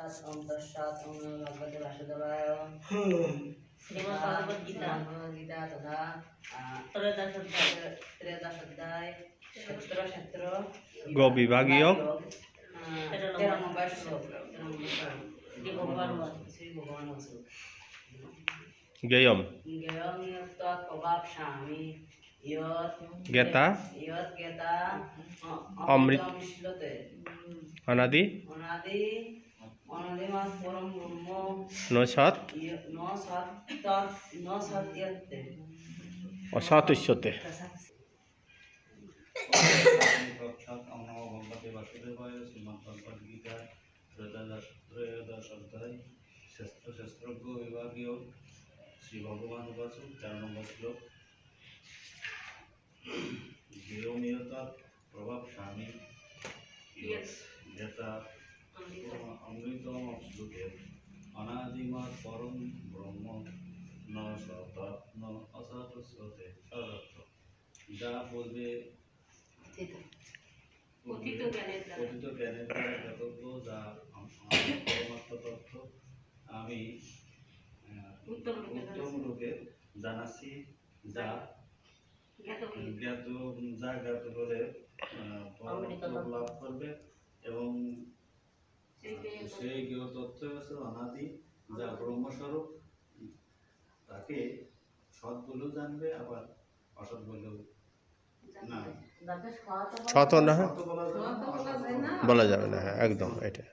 तत्सत् ओम तत्सत् ओम नमो भगवते वासुदेवाय श्रीमद् गीता तथा त्रयोदश अध्याय क्षेत्र गो विभागीय 13 নম্বর শ্লোক श्री भगवान वासु ज्ञेयम ज्ञेयं तत् प्रवक्ष्यामि यत् ज्ञेता ज्ञेता अमृत श्लोते अनादि अनादिमत् परं ब्रह्म न सत् न सत्यते असतुष्यते। नमो भगवते वासुदेवाय श्रीमद्भगवद्गीता त्रयोदश अध्याय शस्त्रज्ञ विभागीय श्री भगवान वासु 4 নম্বর শ্লোক ज्ञेयमेतत् प्रवक्ष्यामि यथा अमृतमश्नुते अनादिमत् परं ब्रह्म न सत् न असतुष्यते। যা বলবে কথিত জ্ঞানের দ্বারা জ্ঞাতব্য, যা পরমাত্ম তত্ত্ব আমি উত্তম রূপে জানাচ্ছি, যা জ্ঞাত করে পরমাত্ম লাভ করবে এবং সেই জ্ঞেয় তত্ত্ব হচ্ছে অনাদি, যা ব্রহ্মস্বরূপ। তাকে সৎ বলেও জানবে, আবার অসৎ বলেও না, ছত না বলা যাবে না, একদম এটা।